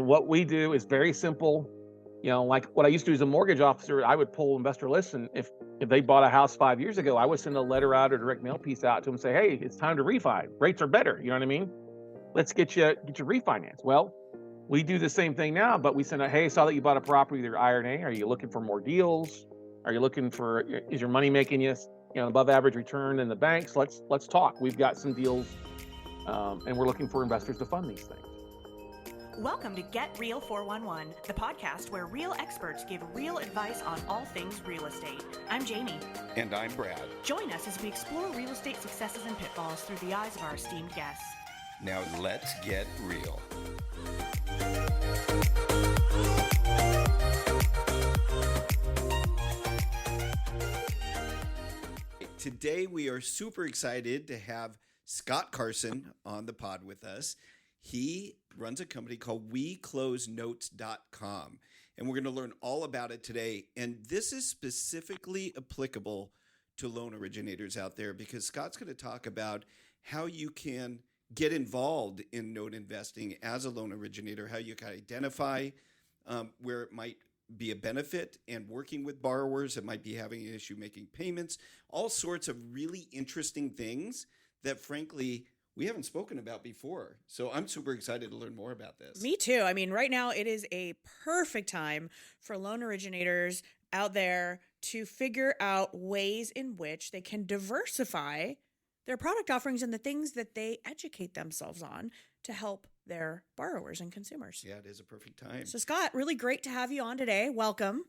what we do is very simple. Like what I used to do as a mortgage officer, I would pull investor lists, and if they bought a house 5 years ago, I would send a letter out or direct mail piece out to them and say, hey, it's time to refi. Rates are better. You know what I mean? Let's get you refinance. Well, we do the same thing now, but we send a, hey, saw that you bought a property, either I or an A. Are you looking for more deals? Are you looking for, is your money making you, above average return in the banks? Let's talk. We've got some deals, and we're looking for investors to fund these things. Welcome to Get Real 411, the podcast where real experts give real advice on all things real estate. I'm Jamie. And I'm Brad. Join us as we explore real estate successes and pitfalls through the eyes of our esteemed guests. Now let's get real. Today we are super excited to have Scott Carson on the pod with us. He runs a company called WeCloseNotes.com, and we're going to learn all about it today. And this is specifically applicable to loan originators out there because Scott's going to talk about how you can get involved in note investing as a loan originator, how you can identify where it might be a benefit and working with borrowers that might be having an issue making payments, all sorts of really interesting things that, frankly, we haven't spoken about before. So I'm super excited to learn more about this. Me too. I mean, right now it is a perfect time for loan originators out there to figure out ways in which they can diversify their product offerings and the things that they educate themselves on to help their borrowers and consumers. Yeah, it is a perfect time. So Scott, really great to have you on today. Welcome.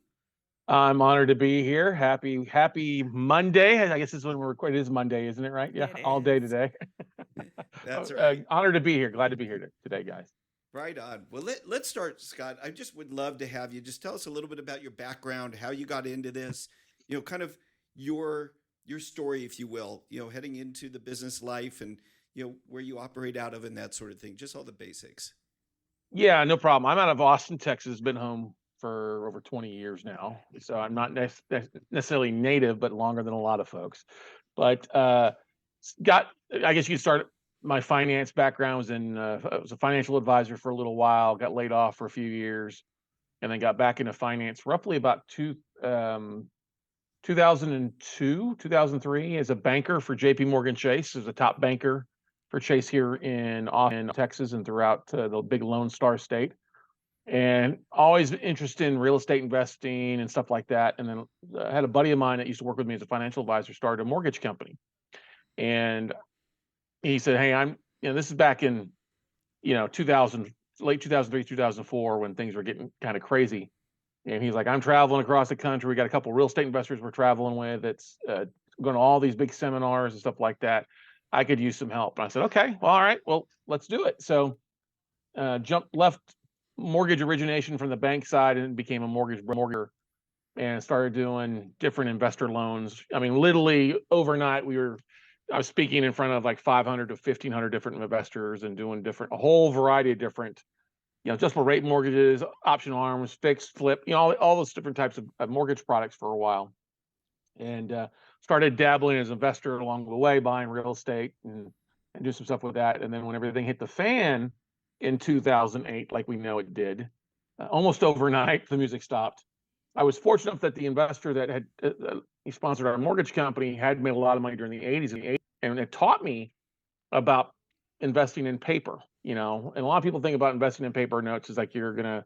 I'm honored to be here. Happy Monday. I guess this is when we're recording. It is Monday, isn't it? Right? Yeah, all day today. That's right. Honored to be here. Glad to be here today, guys. Right on. Well, let's start, Scott. I just would love to have you just tell us a little bit about your background, how you got into this, kind of your story, if you will, heading into the business life and, where you operate out of and that sort of thing. Just all the basics. Yeah, no problem. I'm out of Austin, Texas. Been home for over 20 years now. So I'm not necessarily native, but longer than a lot of folks. But I guess you could start. My finance background was I was a financial advisor for a little while, got laid off for a few years, and then got back into finance roughly about 2002, 2003 as a banker for JP Morgan Chase, as a top banker for Chase here in Austin, Texas, and throughout the big Lone Star State. And always interested in real estate investing and stuff like that. And then I had a buddy of mine that used to work with me as a financial advisor, started a mortgage company. And he said, hey, this is back in, 2000, late 2003, 2004, when things were getting kind of crazy. And he's like, I'm traveling across the country. We got a couple of real estate investors we're traveling with that's going to all these big seminars and stuff like that. I could use some help. And I said, okay, well, all right, well, let's do it. So left mortgage origination from the bank side and became a mortgage broker and started doing different investor loans. I mean, literally overnight, I was speaking in front of like 500 to 1,500 different investors and doing a whole variety of different, adjustable rate mortgages, option arms, fixed, flip, all those different types of mortgage products for a while. And started dabbling as an investor along the way, buying real estate and do some stuff with that. And then when everything hit the fan in 2008, like we know it did, almost overnight, the music stopped. I was fortunate enough that the investor that had he sponsored our mortgage company had made a lot of money during the 80s, and it taught me about investing in paper. And a lot of people think about investing in paper notes as like you're going to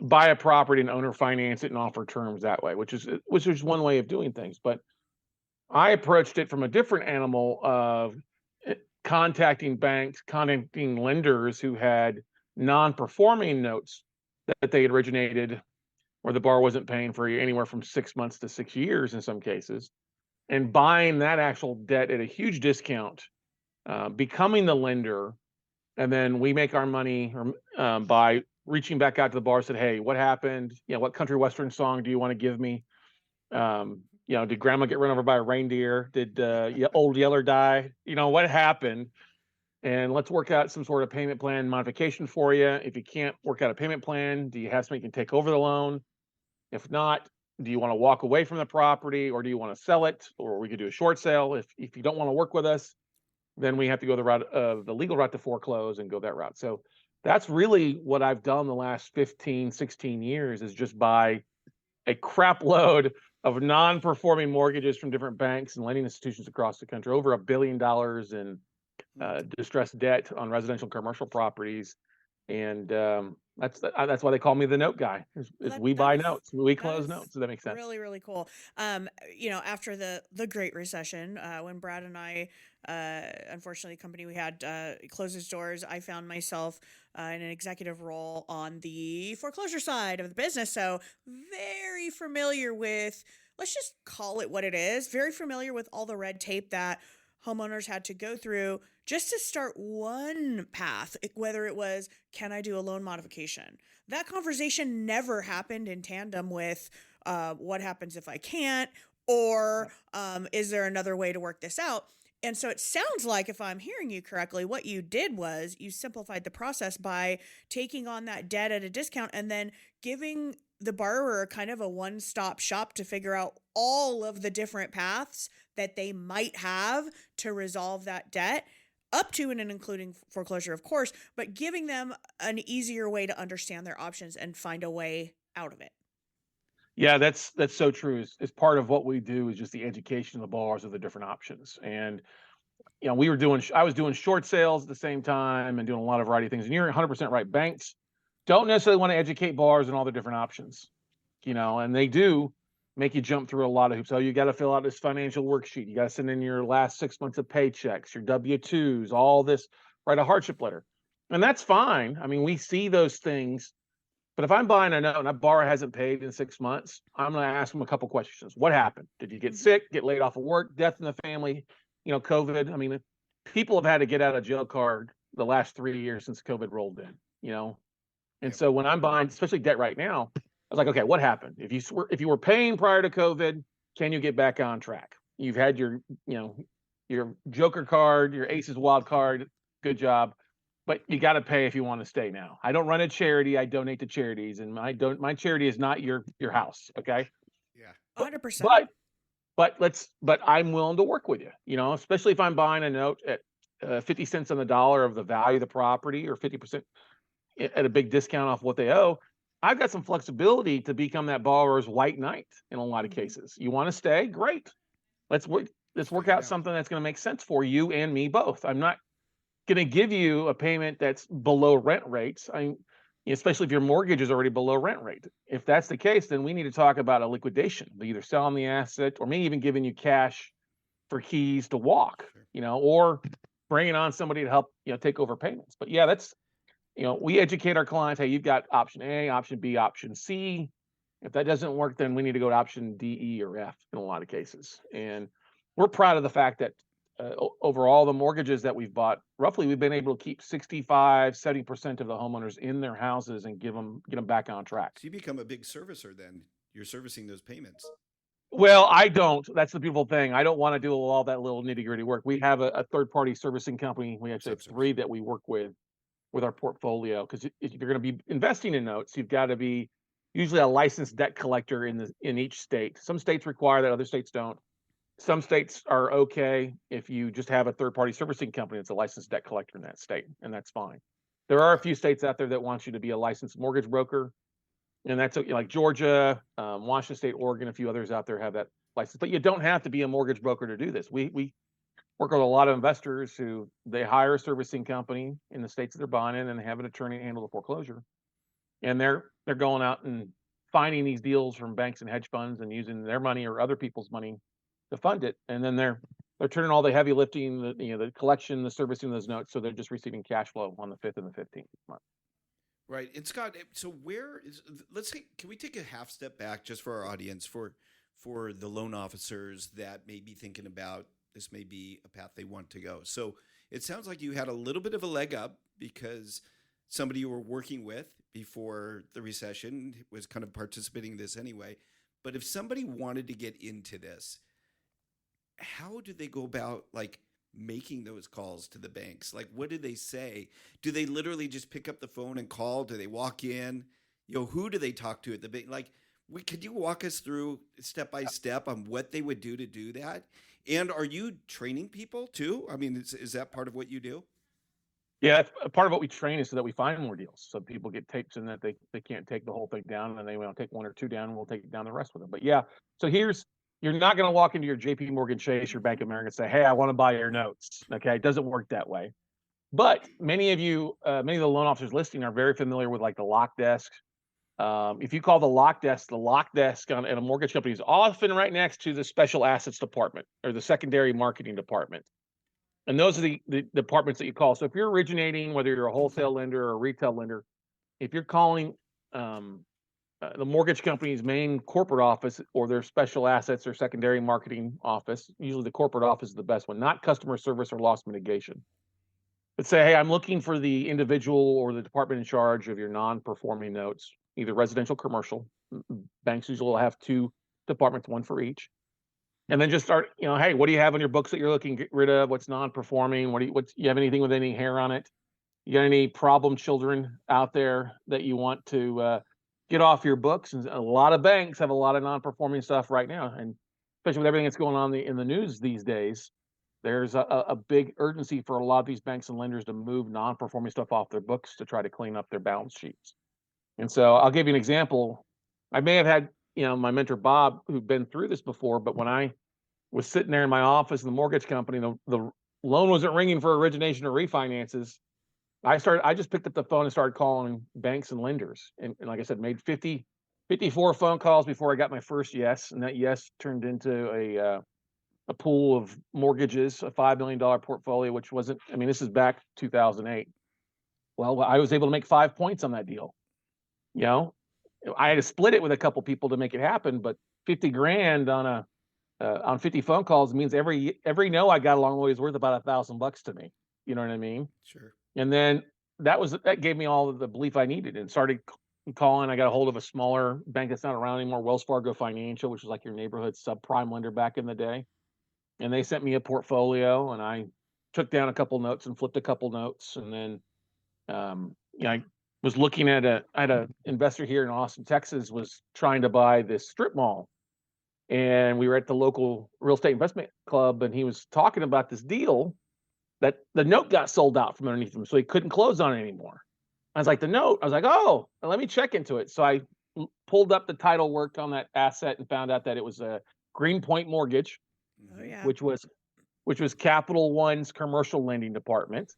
buy a property and owner finance it and offer terms that way, which is one way of doing things. But I approached it from a different animal of contacting banks, contacting lenders who had non-performing notes that they had originated where the borrower wasn't paying for anywhere from 6 months to 6 years in some cases, and buying that actual debt at a huge discount, becoming the lender. And then we make our money by reaching back out to the borrower, said, hey, what happened? What country western song do you want to give me? Did grandma get run over by a reindeer? Did old Yeller die? What happened? And let's work out some sort of payment plan modification for you. If you can't work out a payment plan, do you have somebody who can take over the loan? If not, do you want to walk away from the property, or do you want to sell it? Or we could do a short sale. If you don't want to work with us, then we have to go the legal route to foreclose and go that route. So That's really what I've done the last 15, 16 years is just buy a crap load of non-performing mortgages from different banks and lending institutions across the country, over $1 billion in distressed debt on residential commercial properties. And that's why they call me the note guy. Well, Is we buy notes, we that close is notes. Does that make sense? really, really cool. After the Great Recession, when Brad and I, unfortunately, the company we had closed its doors, I found myself in an executive role on the foreclosure side of the business. So very familiar with, let's just call it what it is. Very familiar with all the red tape that homeowners had to go through just to start one path, whether it was, can I do a loan modification? That conversation never happened in tandem with what happens if I can't, or is there another way to work this out? And so it sounds like, if I'm hearing you correctly, what you did was you simplified the process by taking on that debt at a discount and then giving the borrower kind of a one-stop shop to figure out all of the different paths that they might have to resolve that debt, up to and including foreclosure, of course, but giving them an easier way to understand their options and find a way out of it. Yeah, that's so true. It's part of what we do is just the education of the borrowers of the different options. And I was doing short sales at the same time and doing a lot of variety of things. And you're 100% right. Banks don't necessarily want to educate borrowers on all the different options, and they do make you jump through a lot of hoops. So you got to fill out this financial worksheet. You got to send in your last 6 months of paychecks, your W-2s, all this, write a hardship letter. And that's fine. I mean, we see those things. But if I'm buying a note and a borrower hasn't paid in 6 months, I'm going to ask them a couple questions. What happened? Did you get sick, get laid off of work, death in the family, COVID? I mean, people have had to get out of jail card the last 3 years since COVID rolled in. And so when I'm buying, especially debt right now, I was like, okay, what happened? If you were paying prior to COVID, can you get back on track? You've had your Joker card, your Aces wild card, good job. But you got to pay if you want to stay now. I don't run a charity. I donate to charities, and my charity is not your house. Okay. Yeah. 100%. But I'm willing to work with you, especially if I'm buying a note at 50 cents on the dollar of the value of the property, or 50% at a big discount off what they owe. I've got some flexibility to become that borrower's white knight in a lot of cases. You want to stay? Great. Let's work out something that's going to make sense for you and me both. I'm not going to give you a payment that's below rent rates. Especially if your mortgage is already below rent rate. If that's the case, then we need to talk about a liquidation, either selling the asset or maybe even giving you cash for keys to walk, or bringing on somebody to help, take over payments. But yeah, that's, we educate our clients. Hey, you've got option A, option B, option C. If that doesn't work, then we need to go to option D, E, or F in a lot of cases. And we're proud of the fact that over all the mortgages that we've bought, roughly we've been able to keep 65-70% of the homeowners in their houses and get them back on track. So you become a big servicer then. You're servicing those payments. Well, I don't. That's the beautiful thing. I don't want to do all that little nitty-gritty work. We have a third-party servicing company. We actually have 3 that we work with our portfolio, because if you're going to be investing in notes, you've got to be usually a licensed debt collector in each state. Some states require that, other states don't. Some states are okay if you just have a third-party servicing company that's a licensed debt collector in that state, and that's fine. There are a few states out there that want you to be a licensed mortgage broker, and that's like Georgia, Washington State, Oregon, a few others out there have that license. But you don't have to be a mortgage broker to do this. We work with a lot of investors who they hire a servicing company in the states that they're buying in and have an attorney handle the foreclosure, and they're going out and finding these deals from banks and hedge funds and using their money or other people's money to fund it, and then they're turning all the heavy lifting, the collection, the servicing of those notes, so they're just receiving cash flow on the 5th and the 15th month. Right. And Scott, so can we take a half step back just for our audience, for the loan officers that may be thinking about this may be a path they want to go. So it sounds like you had a little bit of a leg up because somebody you were working with before the recession was kind of participating in this anyway. But if somebody wanted to get into this, how do they go about making those calls to the banks? What do they say? Do they literally just pick up the phone and call? Do they walk in? Who do they talk to at the bank? Could you walk us through step by step on what they would do to do that? And are you training people too? I mean, is that part of what you do? Yeah, that's part of what we train is so that we find more deals. So people get tapes in that they can't take the whole thing down, and they want to take one or two down, and we'll take down the rest with them. But yeah, so you're not going to walk into your J.P. Morgan Chase, your Bank of America, and say, "Hey, I want to buy your notes." Okay, it doesn't work that way. But many of the loan officers listening are very familiar with like the lock desk. If you call the lock desk at a mortgage company is often right next to the special assets department or the secondary marketing department. And those are the departments that you call. So if you're originating, whether you're a wholesale lender or a retail lender, if you're calling um, the mortgage company's main corporate office or their special assets or secondary marketing office, usually the corporate office is the best one, not customer service or loss mitigation. But say, hey, I'm looking for the individual or the department in charge of your non-performing notes, either residential, commercial. Banks usually will have two departments, one for each. And then just start, hey, what do you have on your books that you're looking to get rid of? What's non-performing? You have anything with any hair on it? You got any problem children out there that you want to get off your books? And a lot of banks have a lot of non-performing stuff right now, and especially with everything that's going on in the news these days, there's a big urgency for a lot of these banks and lenders to move non-performing stuff off their books to try to clean up their balance sheets. And so I'll give you an example. I may have had, my mentor Bob, who'd been through this before, but when I was sitting there in my office in the mortgage company, the loan wasn't ringing for origination or refinances. I just picked up the phone and started calling banks and lenders. And like I said, made 54 phone calls before I got my first yes. And that yes turned into a pool of mortgages, a $5 million portfolio, which wasn't, this is back 2008. Well, I was able to make 5 points on that deal. I had to split it with a couple people to make it happen, but 50 grand on 50 phone calls means every no I got along the way is worth about $1,000 to me. You know what I mean? Sure. And then that gave me all of the belief I needed, and started calling. I got a hold of a smaller bank that's not around anymore, Wells Fargo Financial, which was like your neighborhood subprime lender back in the day. And they sent me a portfolio, and I took down a couple notes and flipped a couple notes. And then, I was looking at I had an investor here in Austin, Texas, was trying to buy this strip mall. And we were at the local real estate investment club, and he was talking about this deal that the note got sold out from underneath him, so he couldn't close on it anymore. I was like, the note? I was like, oh, let me check into it. So I pulled up the title work on that asset and found out that it was a Greenpoint Mortgage, Oh yeah. which was Capital One's commercial lending department.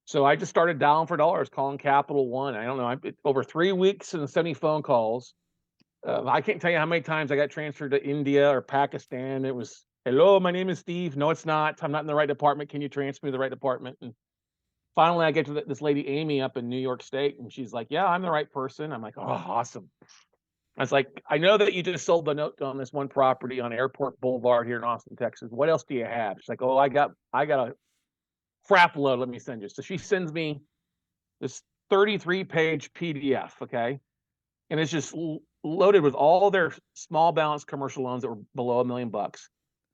So I just started dialing for dollars, calling Capital One. I don't know, over 3 weeks and 70 phone calls. I can't tell you how many times I got transferred to India or Pakistan. It was, hello, my name is Steve. No, it's not. I'm not in the right department. Can you transfer me to the right department? And finally, I get to this lady, Amy, up in New York State, and she's like, yeah, I'm the right person. I'm like, oh, awesome. I was like, I know that you just sold the note on this one property on Airport Boulevard here in Austin, Texas. What else do you have? She's like, oh, I got a crap load. Let me send you. So she sends me this 33-page PDF, okay? And it's just loaded with all their small balance commercial loans that were below $1 million.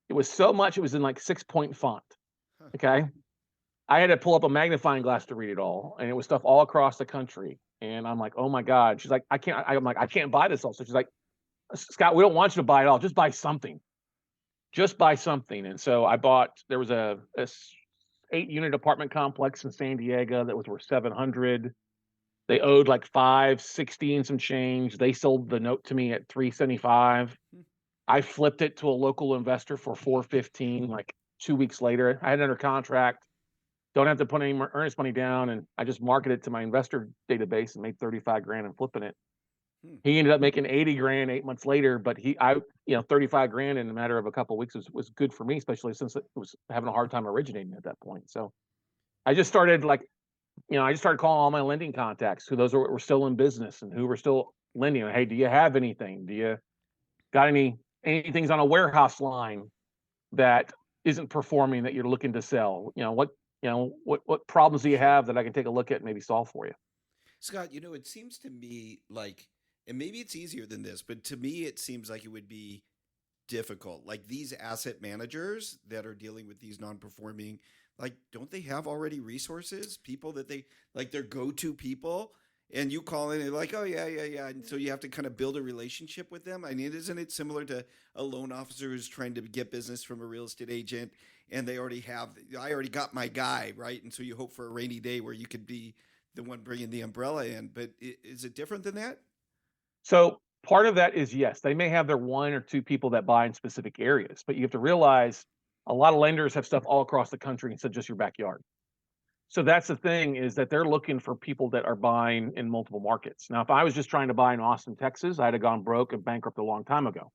It was so much, it was in like 6-point font. Okay. I had to pull up a magnifying glass to read it all. And it was stuff all across the country. And I'm like, oh my God. She's like, I'm like, I can't buy this all. So she's like, Scott, we don't want you to buy it all. Just buy something. Just buy something. And so there was a 8-unit apartment complex in San Diego that was worth 700. They owed like 560 and some change. They sold the note to me at 375. I flipped it to a local investor for 415. Like 2 weeks later, I had it under contract. Don't have to put any more earnest money down, and I just marketed it to my investor database and made 35 grand and flipping it. He ended up making 80 grand 8 months later, but 35 grand in a matter of a couple of weeks was good for me, especially since it was having a hard time originating at that point. So I just started calling all my lending contacts, who those were still in business and who were still lending. Hey, do you have anything? Do you got anything's on a warehouse line that isn't performing that you're looking to sell? What problems do you have that I can take a look at and maybe solve for you? Scott, it seems to me like, and maybe it's easier than this, but to me, it seems like it would be difficult. Like these asset managers that are dealing with these non-performing, like, don't they have already resources, people that they like their go-to people? And you call in and they're like, oh, yeah. And so you have to kind of build a relationship with them. I mean, isn't it similar to a loan officer who's trying to get business from a real estate agent? and I already got my guy, right? And so you hope for a rainy day where you could be the one bringing the umbrella in. But is it different than that? So part of that is yes, they may have their one or two people that buy in specific areas, but you have to realize a lot of lenders have stuff all across the country instead of just your backyard. So that's the thing, is that they're looking for people that are buying in multiple markets. Now, if I was just trying to buy in Austin, Texas, I'd have gone broke and bankrupt a long time ago.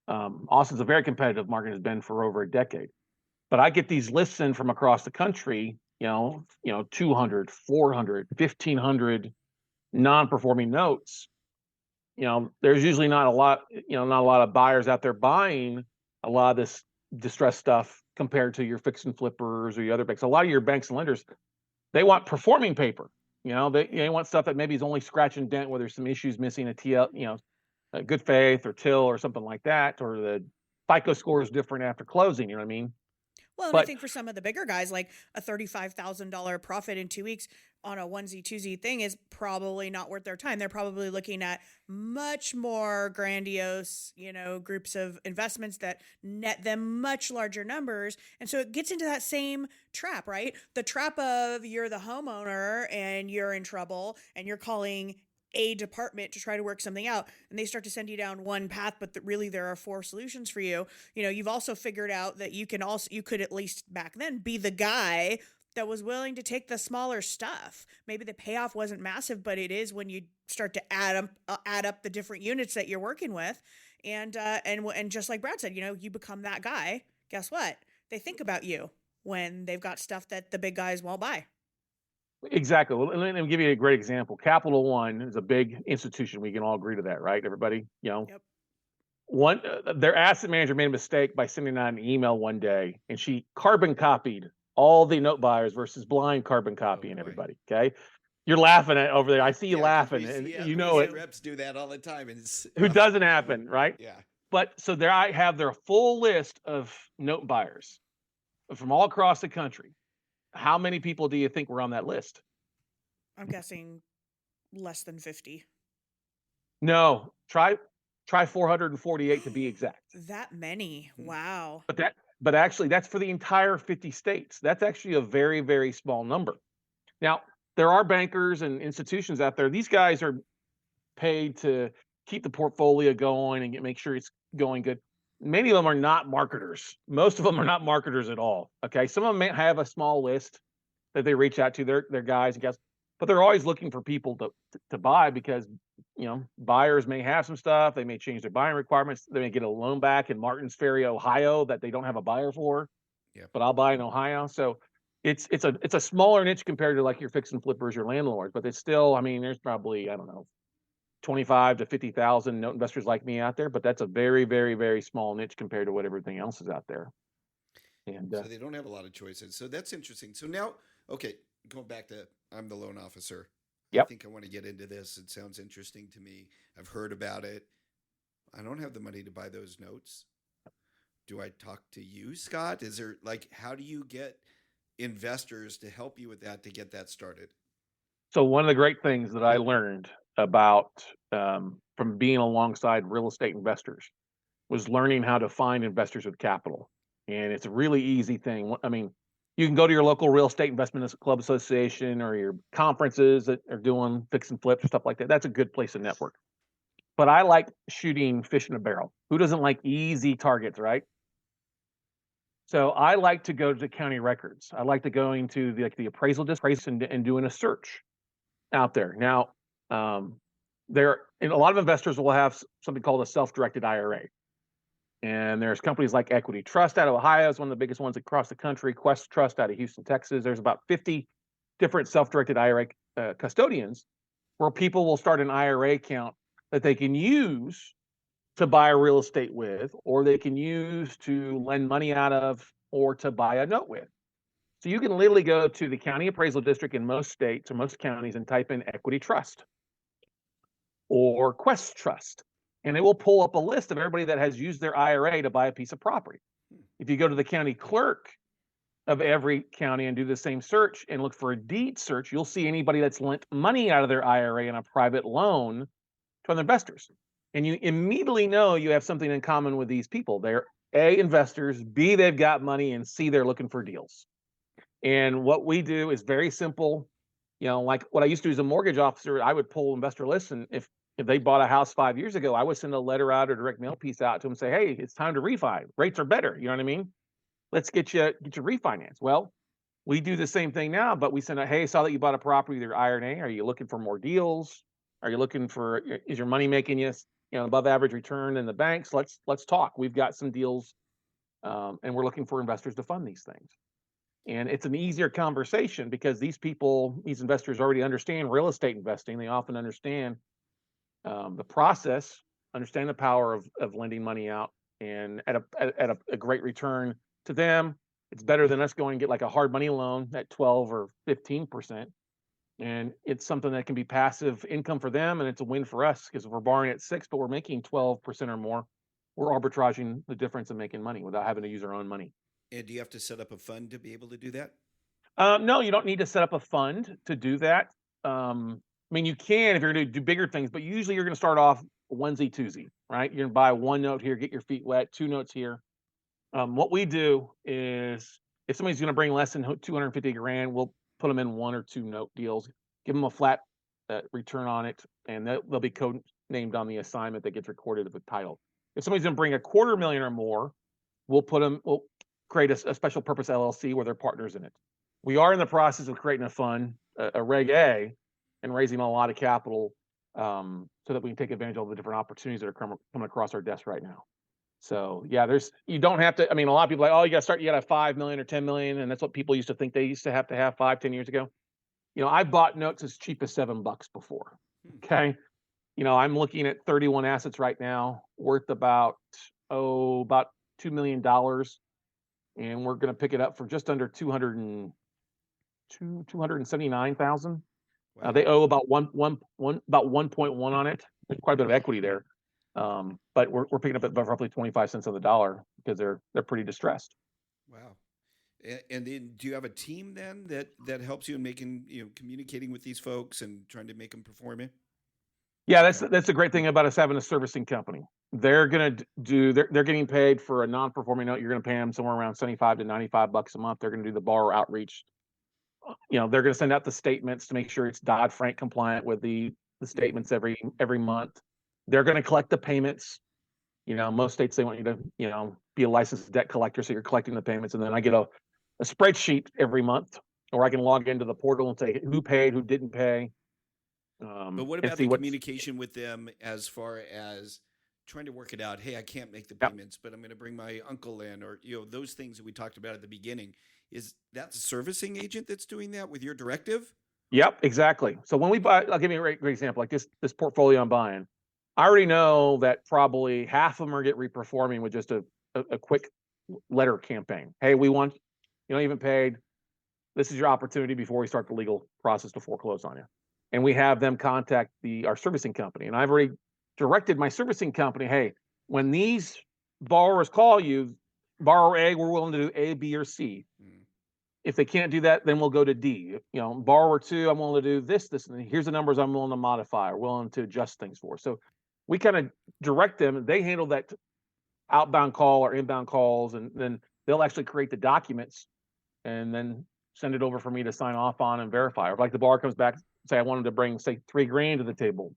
Austin's a very competitive market, has been for over a decade. But I get these lists in from across the country, 200, 400, 1,500 non-performing notes. There's usually not a lot of buyers out there buying a lot of this distressed stuff compared to your fix and flippers or your other banks. A lot of your banks and lenders, they want performing paper. They want stuff that maybe is only scratch and dent, where there's some issues missing, a TL, a good faith or till or something like that, or the FICO score is different after closing. You know what I mean? Well, and I But think for some of the bigger guys, like a $35,000 profit in 2 weeks on a onesie twosie thing is probably not worth their time. They're probably looking at much more grandiose, groups of investments that net them much larger numbers. And so it gets into that same trap, right? The trap of you're the homeowner and you're in trouble and you're calling a department to try to work something out, and they start to send you down one path, but really there are 4 solutions for you. You've also figured out that you could, at least back then, be the guy that was willing to take the smaller stuff. Maybe the payoff wasn't massive, but it is when you start to add up the different units that you're working with. And just like Brad said, you become that guy. Guess what? They think about you when they've got stuff that the big guys won't buy. exactly. Well, let me give you a great example. Capital One is a big institution. We can all agree to that, right? Everybody, Yep. their asset manager made a mistake by sending out an email one day, and she carbon copied all the note buyers versus blind carbon copying everybody. Okay, you're laughing at over there. I see you laughing, and it. Reps do that all the time, and Who doesn't happen, right? Yeah. But so there, I have their full list of note buyers from all across the country. How many people do you think were on that list? I'm guessing less than 50. No, try 448 to be exact. That many. Wow. But actually, that's for the entire 50 states. That's actually a very, very small number. Now, there are bankers and institutions out there. These guys are paid to keep the portfolio going and make sure it's going good. Many of them are not marketers. Most of them are not marketers at all. Okay, some of them may have a small list that they reach out to their guys and guys, but they're always looking for people to buy, because buyers may have some stuff. They may change their buying requirements. They may get a loan back in Martins Ferry, Ohio, that they don't have a buyer for. Yeah. But I'll buy in Ohio. So it's a smaller niche compared to like your fix and flippers, your landlords. But it's still, there's probably, I don't know, 25 to 50,000 note investors like me out there, but that's a very, very, very small niche compared to what everything else is out there. And so they don't have a lot of choices. So that's interesting. So now, okay, going back to, I'm the loan officer. Yep. I think I want to get into this. It sounds interesting to me. I've heard about it. I don't have the money to buy those notes. Do I talk to you, Scott? Is there, how do you get investors to help you with that, to get that started? So one of the great things that I learned about from being alongside real estate investors was learning how to find investors with capital. And it's a really easy thing. You can go to your local real estate investment club association or your conferences that are doing fix and flips or stuff like that. That's a good place to network. But I like shooting fish in a barrel. Who doesn't like easy targets, right? So I like to go to the county records. I like to go into the appraisal district and doing a search out there. Now, and a lot of investors will have something called a self-directed IRA. And there's companies like Equity Trust out of Ohio is one of the biggest ones across the country. Quest Trust out of Houston, Texas. There's about 50 different self-directed IRA custodians where people will start an IRA account that they can use to buy a real estate with, or they can use to lend money out of, or to buy a note with. So you can literally go to the county appraisal district in most states or most counties and type in Equity Trust or Quest Trust, and it will pull up a list of everybody that has used their IRA to buy a piece of property. If you go to the county clerk of every county and do the same search and look for a deed search, you'll see anybody that's lent money out of their IRA in a private loan to other investors. And you immediately know you have something in common with these people. They're A, investors, B, they've got money, and C, they're looking for deals. And what we do is very simple. Like what I used to do as a mortgage officer, I would pull investor lists, and if they bought a house 5 years ago, I would send a letter out or direct mail piece out to them and say, hey, it's time to refi. Rates are better. You know what I mean? Let's get you refinance. Well, we do the same thing now, but we send out, hey, saw that you bought a property, either I or an A. Are you looking for more deals? Are you looking for, is your money making you, above average return in the banks? Let's talk. We've got some deals, and we're looking for investors to fund these things. And it's an easier conversation because these investors already understand real estate investing. They often understand the process, understand the power of lending money out, and at a great return to them. It's better than us going and get like a hard money loan at 12 or 15%. And it's something that can be passive income for them, and it's a win for us because if we're borrowing at 6, but we're making 12% or more, we're arbitraging the difference and making money without having to use our own money. And do you have to set up a fund to be able to do that? No, you don't need to set up a fund to do that. I mean, you can if you're going to do bigger things, but usually you're going to start off onesie twosie, right? You're going to buy one note here, get your feet wet, 2 notes here. What we do is if somebody's going to bring less than 250 grand, we'll put them in 1 or 2 note deals, give them a flat return on it, and they'll be code named on the assignment that gets recorded with the title. If somebody's going to bring $250,000 or more, we'll create a special purpose LLC where they're partners in it. We are in the process of creating a fund, a Reg A, and raising a lot of capital so that we can take advantage of all the different opportunities that are coming across our desk right now. So yeah, you don't have to. I mean, a lot of people are like, oh, you got to have 5 million or 10 million, and that's what people used to think they used to have 5-10 years ago. I bought notes as cheap as $7 before. Okay, I'm looking at 31 assets right now, worth about $2 million, and we're going to pick it up for just under 279,000. Wow. They owe about 1.1 on it. There's quite a bit of equity there. But we're picking up at roughly 25 cents on the dollar because they're pretty distressed. Wow. And then do you have a team then that helps you in making, communicating with these folks and trying to make them perform it? Yeah, that's the great thing about us having a servicing company. They're getting paid for a non-performing note. You're going to pay them somewhere around 75 to 95 bucks a month. They're going to do the borrower outreach. They're going to send out the statements to make sure it's Dodd-Frank compliant with the statements every month. They're going to collect the payments. Most states, they want you to, be a licensed debt collector. So you're collecting the payments. And then I get a spreadsheet every month, or I can log into the portal and say who paid, who didn't pay. But what about the communication with them as far as trying to work it out? Hey, I can't make the payments, but I'm going to bring my uncle in, or, those things that we talked about at the beginning. Is that the servicing agent that's doing that with your directive? Yep, exactly. So when we buy, I'll give you a great example, like this portfolio I'm buying. I already know that probably half of them are get reperforming with just a quick letter campaign. Hey, we want, you don't even paid. This is your opportunity before we start the legal process to foreclose on you. And we have them contact our servicing company. And I've already directed my servicing company, hey, when these borrowers call you, borrower A, we're willing to do A, B, or C. If they can't do that, then we'll go to D. Borrower 2, I'm willing to do this, and here's the numbers I'm willing to modify or willing to adjust things for. So we kind of direct them. They handle that outbound call or inbound calls, and then they'll actually create the documents and then send it over for me to sign off on and verify. Or if like the borrower comes back, say I wanted to bring, say, $3,000 to the table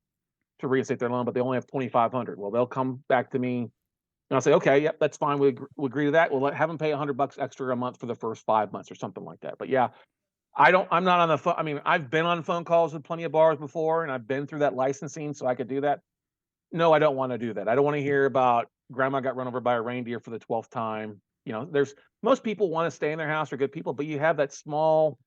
to reinstate their loan, but they only have 2,500. Well, they'll come back to me and I'll say, okay, yep, that's fine. We agree to that. We'll have them pay $100 extra a month for the first 5 months or something like that. But yeah, I'm not on the phone. I mean, I've been on phone calls with plenty of borrowers before, and I've been through that licensing, so I could do that. No, I don't want to do that. I don't want to hear about grandma got run over by a reindeer for the 12th time. Most people want to stay in their house, are good people, but you have that small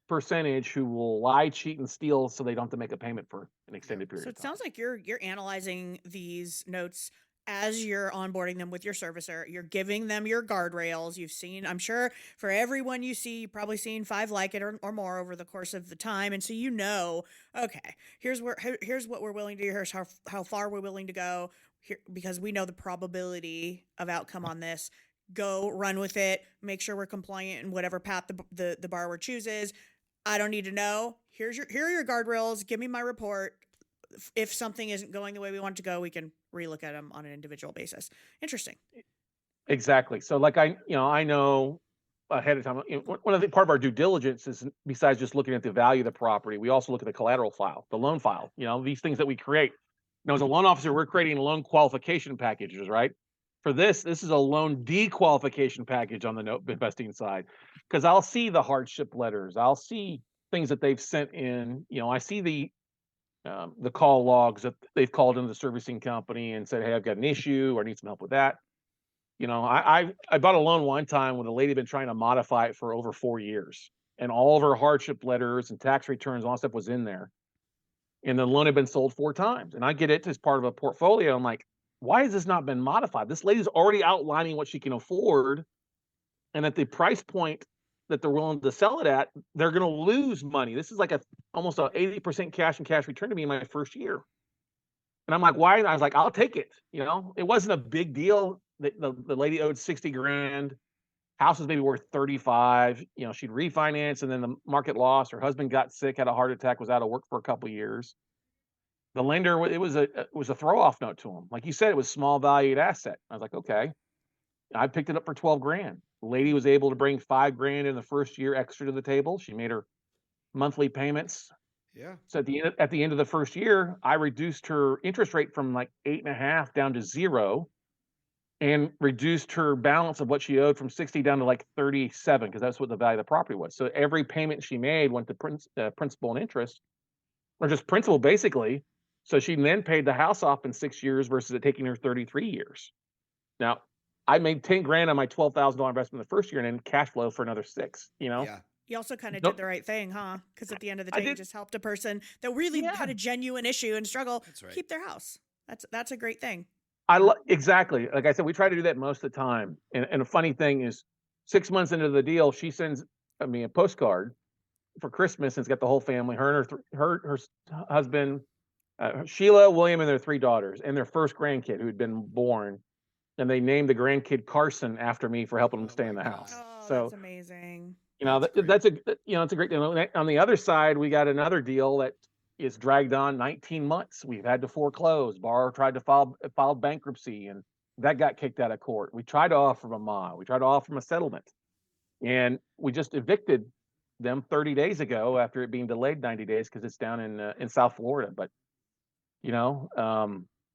percentage who will lie, cheat, and steal so they don't have to make a payment for an extended period So of it time. sounds like you're analyzing these notes as you're onboarding them with your servicer. You're giving them your guardrails. You've seen, I'm sure for everyone you see, you've probably seen 5 like it or more over the course of the time. And so okay, here's what we're willing to do. Here's how far we're willing to go here, because we know the probability of outcome on this. Go run with it. Make sure we're compliant in whatever path the borrower chooses. I don't need to know. Here are your guardrails. Give me my report. If something isn't going the way we want it to go, we can relook at them on an individual basis. Interesting. Exactly. So like I know ahead of time, one of the part of our due diligence is besides just looking at the value of the property, we also look at the collateral file, the loan file, these things that we create. Now, as a loan officer, we're creating loan qualification packages, right? For this is a loan dequalification package on the note investing side, because I'll see the hardship letters, I'll see things that they've sent in. I see the call logs that they've called into the servicing company and said, "Hey, I've got an issue or I need some help with that." I bought a loan one time when a lady had been trying to modify it for over 4 years, and all of her hardship letters and tax returns, all that stuff was in there. And the loan had been sold 4 times. And I get it as part of a portfolio. I'm like, why has this not been modified? This lady's already outlining what she can afford. And at the price point that they're willing to sell it at, they're going to lose money. This is like almost a 80% cash and cash return to me in my first year. And I'm like, why? And I was like, I'll take it. It wasn't a big deal. The lady owed 60 grand. House was maybe worth 35. She'd refinance and then the market lost. Her husband got sick, had a heart attack, was out of work for a couple of years. The lender, it was a throw off note to him. Like you said, it was small valued asset. I was like, okay. I picked it up for 12 grand. The lady was able to bring 5 grand in the first year extra to the table. She made her monthly payments. Yeah. So at the end of the first year, I reduced her interest rate from like 8.5 down to 0, and reduced her balance of what she owed from 60 down to like 37, because that's what the value of the property was. So every payment she made went to principal and interest, or just principal basically. So she then paid the house off in 6 years versus it taking her 33 years. Now, I made 10 grand on my $12,000 investment the first year, and then cash flow for another 6. Yeah. You also kind of Nope. did the right thing, huh? Because at the end of the I day, you did. just helped a person that really Yeah. had a genuine issue and struggle That's right. keep their house. That's a great thing. Exactly. Like I said, we try to do that most of the time. And a funny thing is, 6 months into the deal, she sends me a postcard for Christmas, and it's got the whole family, her and her husband, Sheila, William, and their 3 daughters, and their first grandkid who had been born. And they named the grandkid Carson after me for helping them stay in the house. Oh, So that's amazing. that's a great deal. On the other side, we got another deal that is dragged on 19 months. We've had to foreclose. Borrower tried to file bankruptcy, and that got kicked out of court. We tried to offer them a mod. We tried to offer them a settlement, and we just evicted them 30 days ago after it being delayed 90 days because it's down in South Florida. But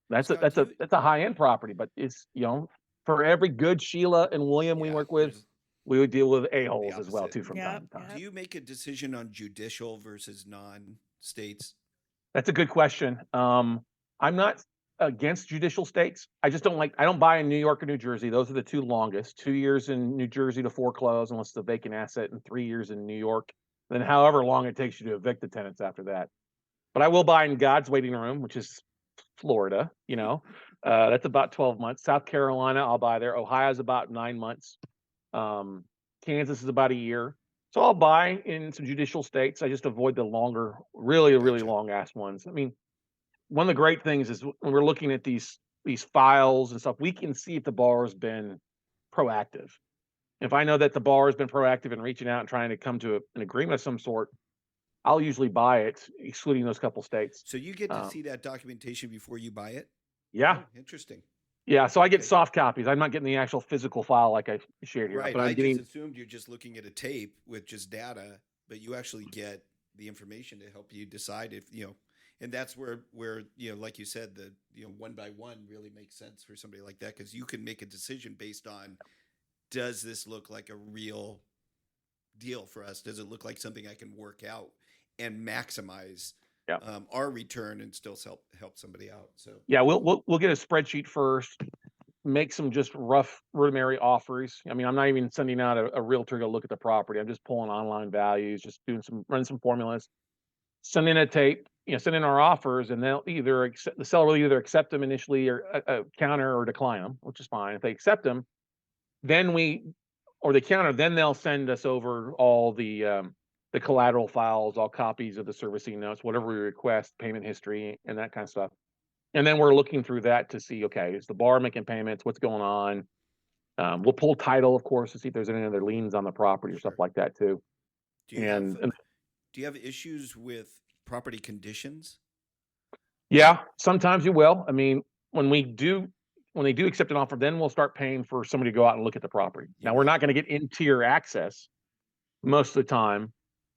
that's Scott, a high end property. But it's for every good Sheila and William we work with, we would deal with a-holes as well too from time to time. Do you make a decision on judicial versus non-states? That's a good question. I'm not against judicial states. I just don't I don't buy in New York or New Jersey. Those are the 2 longest. 2 years in New Jersey to foreclose unless it's a vacant asset, and 3 years in New York. Then however long it takes you to evict the tenants after that. But I will buy in God's waiting room, which is Florida. That's about 12 months. South Carolina, I'll buy there. Ohio's about 9 months. Kansas is about a year. So I'll buy in some judicial states. I just avoid the longer, really long ass ones. I mean, one of the great things is when we're looking at these files and stuff, we can see if the borrower's been proactive. If I know that the borrower's been proactive in reaching out and trying to come to an agreement of some sort, I'll usually buy it, excluding those couple states. So you get to see that documentation before you buy it? Yeah. Oh, interesting. Yeah, so I get soft copies. I'm not getting the actual physical file like I shared here. Right. But I'm getting. Just assumed you're just looking at a tape with just data, but you actually get the information to help you decide if and that's where like you said, the one by one really makes sense for somebody like that, because you can make a decision based on, does this look like a real deal for us? Does it look like something I can work out and maximize our return and still help somebody out? So yeah, we'll get a spreadsheet first, make some just rough rudimentary offers. I mean, I'm not even sending out a realtor to look at the property. I'm just pulling online values, just running some formulas, sending a tape, send in our offers, and they'll the seller will either accept them initially or counter or decline them, which is fine. If they accept them, then they counter, then they'll send us over all the collateral files, all copies of the servicing notes, whatever we request, payment history, and that kind of stuff. And then we're looking through that to see, okay, is the borrower making payments? What's going on? We'll pull title, of course, to see if there's any other liens on the property or stuff like that too. Do you have issues with property conditions? Yeah, sometimes you will. I mean, when we do when they do accept an offer, then we'll start paying for somebody to go out and look at the property. Yeah, Now, we're right. not going to get interior access most of the time.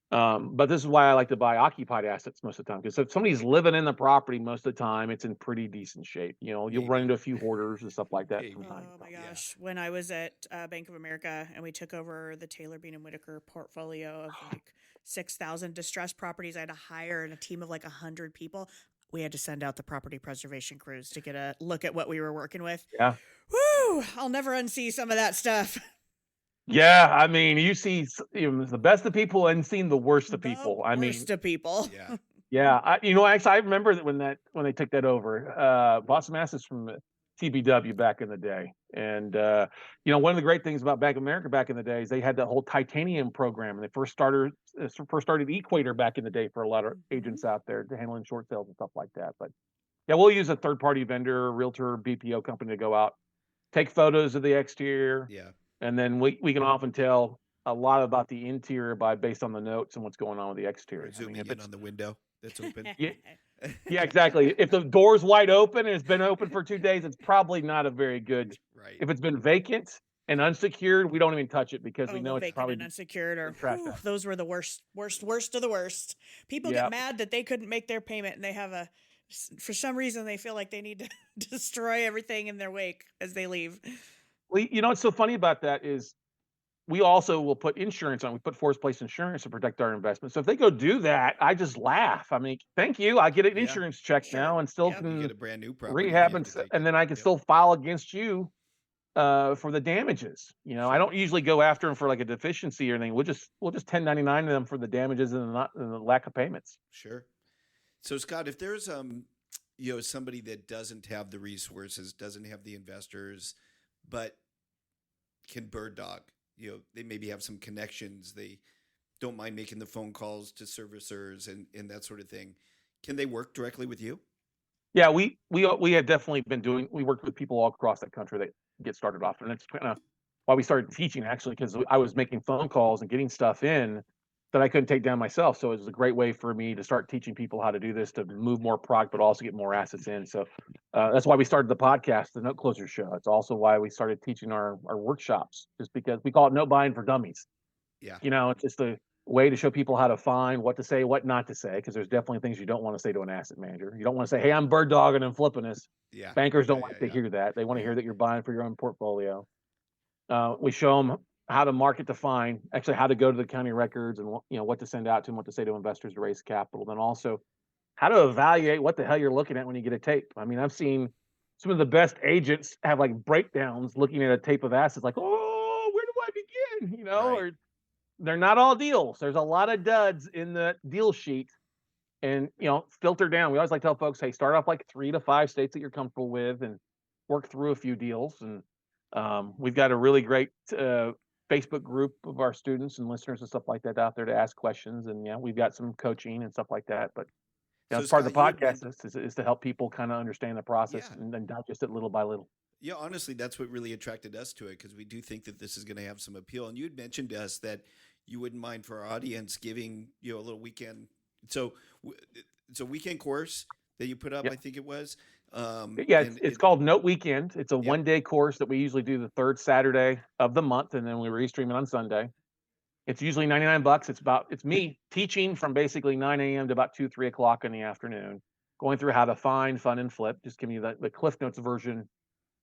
But this is why I like to buy occupied assets most of the time, because if somebody's living in the property most of the time, it's in pretty decent shape. You know, you'll run Maybe. into a few hoarders and stuff like that Maybe. from time Oh to my time. Yeah. gosh. When I was at Bank of America and we took over the Taylor Bean and Whitaker portfolio of like 6,000 distressed properties, I had to hire a team of like 100 people. We had to send out the property preservation crews to get a look at what we were working with. Yeah. Woo! I'll never unsee some of that stuff. Yeah. I mean, you see the best of people and seen the worst of The people. I mean, worst of people. Yeah. yeah. Actually, I remember that when they took that over, bought some assets from TBW back in the day. And, one of the great things about Bank of America back in the day is they had that whole titanium program. And they first started Equator back in the day for a lot of agents out there to handling short sales and stuff like that. But yeah, we'll use a third-party vendor, realtor, BPO company to go out, take photos of the exterior, Yeah. and then we can often tell a lot about the interior based on the notes and what's going on with the Or exterior. I mean, zooming if in it's on the window that's open. yeah, yeah, exactly. If the door's wide open and it's been open for 2 days, it's probably not a very good. Right. If it's been vacant and unsecured, we don't even touch it because we Oh, know the it's vacant probably and unsecured are trash whew, out. those were the worst of the worst. People Yeah. get mad that they couldn't make their payment and they have for some reason they feel like they need to destroy everything in their wake as they leave. What's so funny about that is we also will put insurance on. We put forced place insurance to protect our investment. So if they go do that, I just laugh. I mean, thank you. I get an Yeah. insurance check Sure. now and still Yep. You get can a brand new property if you rehab have to take and it. then I can Yep. still file against you for the damages. I Sure. don't usually go after them for like a deficiency or anything. We'll just 1099 them for the damages and the lack of payments. Sure. So Scott, if there's somebody that doesn't have the resources, doesn't have the investors, but can bird dog, they maybe have some connections, they don't mind making the phone calls to servicers and that sort of thing. Can they work directly with you? Yeah, we have definitely been doing. We worked with people all across the country that get started off, and it's kind of why we started teaching actually, because I was making phone calls and getting stuff in that I couldn't take down myself. So it was a great way for me to start teaching people how to do this, to move more product, but also get more assets in. So that's why we started the podcast, the Note Closer Show. It's also why we started teaching our workshops, just because we call it Note Buying for Dummies. Yeah. It's just a way to show people how to find what to say, what not to say, because there's definitely things you don't want to say to an asset manager. You don't want to say, "Hey, I'm bird dogging and flipping this." Yeah. Bankers don't Yeah, like yeah, to yeah. hear that. They want to Yeah. hear that you're buying for your own portfolio. We show them how to market to find, actually how to go to the county records and what to send out to them, what to say to investors to raise capital. Then also how to evaluate what the hell you're looking at when you get a tape. I mean, I've seen some of the best agents have like breakdowns looking at a tape of assets, like, "Oh, where do I begin?" Right. Or they're not all deals. There's a lot of duds in the deal sheet, and filter down. We always like to tell folks, hey, start off like 3 to 5 states that you're comfortable with, and work through a few deals. And we've got a really great Facebook group of our students and listeners and stuff like that out there to ask questions. And yeah, we've got some coaching and stuff like that. But So it's part of Scott, the you had podcast mentioned, is to help people kind of understand the process yeah. and then digest it little by little. Yeah, honestly, that's what really attracted us to it, because we do think that this is going to have some appeal. And you had mentioned to us that you wouldn't mind for our audience giving a little weekend. So it's a weekend course that you put up, Yep. I think it was. Yeah, it's called Note Weekend. It's a Yep. 1-day course that we usually do the third Saturday of the month, and then we restream it on Sunday. It's usually $99. It's me teaching from basically 9 a.m. to about 2-3 o'clock in the afternoon, going through how to find, fund, and flip. Just giving you the Cliff Notes version,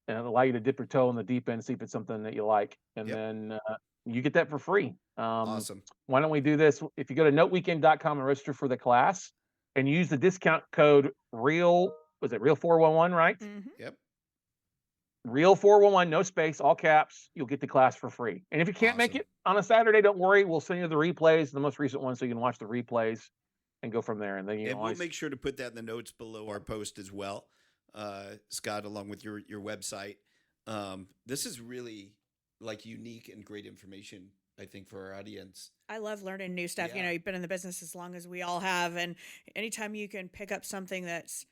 and allow you to dip your toe in the deep end, see if it's something that you like, and Yep. then you get that for free. Awesome. Why don't we do this? If you go to noteweekend.com and register for the class, and use the discount code real 411, right? Mhm. Yep. Real 411, no space, all caps, you'll get the class for free. And if you can't make Awesome. it on a Saturday, don't worry. We'll send you the replays, the most recent ones, so you can watch the replays and go from there. And then And we'll make sure to put that in the notes below our post as well, Scott, along with your website. This is really like unique and great information, I think, for our audience. I love learning new stuff. Yeah. You've been in the business as long as we all have. And anytime you can pick up something that's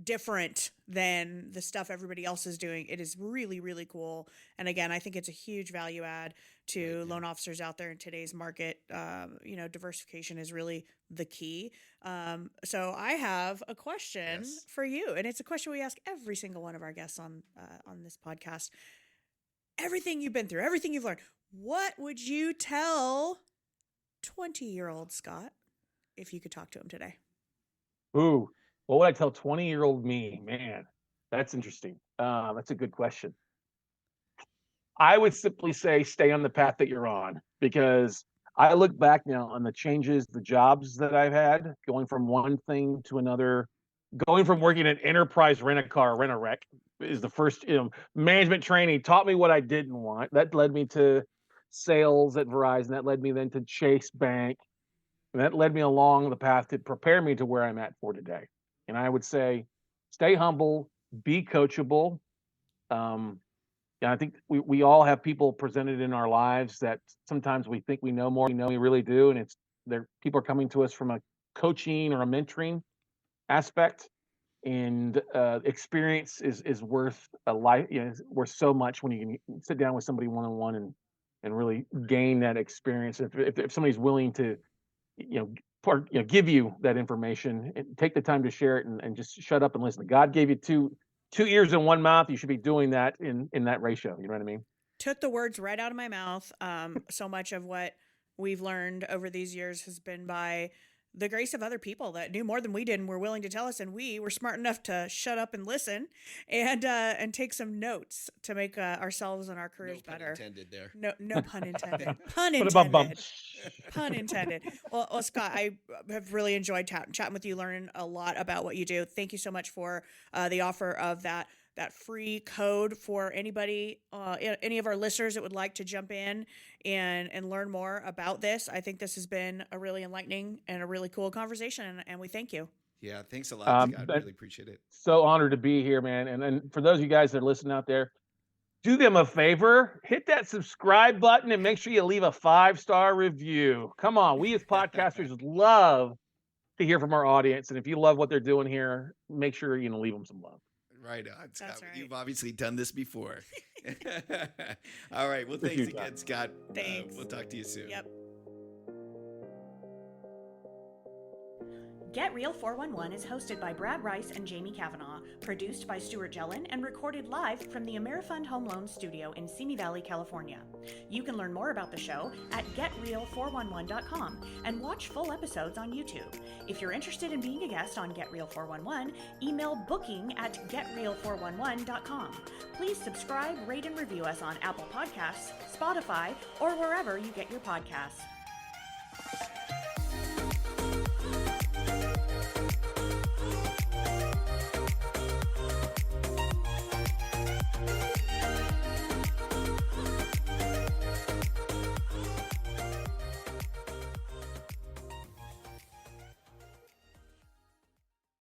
different than the stuff everybody else is doing. It is really, really cool. And again, I think it's a huge value add to loan officers out there in today's market. Diversification is really the key. So I have a question for you, and it's a question we ask every single one of our guests on this podcast. Everything you've been through, everything you've learned, what would you tell 20-year-old Scott if you could talk to him today? Ooh, what would I tell 20-year-old me? Man, that's interesting. That's a good question. I would simply say stay on the path that you're on, because I look back now on the changes, the jobs that I've had, going from one thing to another, going from working at Enterprise Rent-A-Car, Rent-A-Wreck is the first, management training taught me what I didn't want. That led me to sales at Verizon. That led me then to Chase Bank. And that led me along the path to prepare me to where I'm at for today. And I would say, stay humble, be coachable. I think we all have people presented in our lives that sometimes we think we know more than we really do. And people are coming to us from a coaching or a mentoring aspect. And experience is worth a life, worth so much when you can sit down with somebody one-on-one and really gain that experience. If somebody's willing to give you that information, take the time to share it and just shut up and listen. God gave you two ears and one mouth. You should be doing that in that ratio. You know what I mean? Took the words right out of my mouth. So much of what we've learned over these years has been by the grace of other people that knew more than we did and were willing to tell us, and we were smart enough to shut up and listen and take some notes to make ourselves and our careers better. No pun intended there. No pun intended. Pun intended. Pun intended. Well, Scott, I have really enjoyed chatting with you, learning a lot about what you do. Thank you so much for the offer of that free code for anybody, any of our listeners that would like to jump in and learn more about this. I think this has been a really enlightening and a really cool conversation, and we thank you. Yeah, thanks a lot, Scott. Really appreciate it. So honored to be here, man. And then for those of you guys that are listening out there, do them a favor, hit that subscribe button and make sure you leave a 5-star review. Come on, we as podcasters love to hear from our audience. And if you love what they're doing here, make sure leave them some love. Right on, Scott. Right. You've obviously done this before. All right. Well, thanks again, Scott. Thanks. We'll talk to you soon. Yep. Get Real 411 is hosted by Brad Rice and Jamie Kavanaugh, produced by Stuart Jellin, and recorded live from the AmeriFund Home Loan Studio in Simi Valley, California. You can learn more about the show at getreal411.com and watch full episodes on YouTube. If you're interested in being a guest on Get Real 411, email booking@getreal411.com. Please subscribe, rate, and review us on Apple Podcasts, Spotify, or wherever you get your podcasts.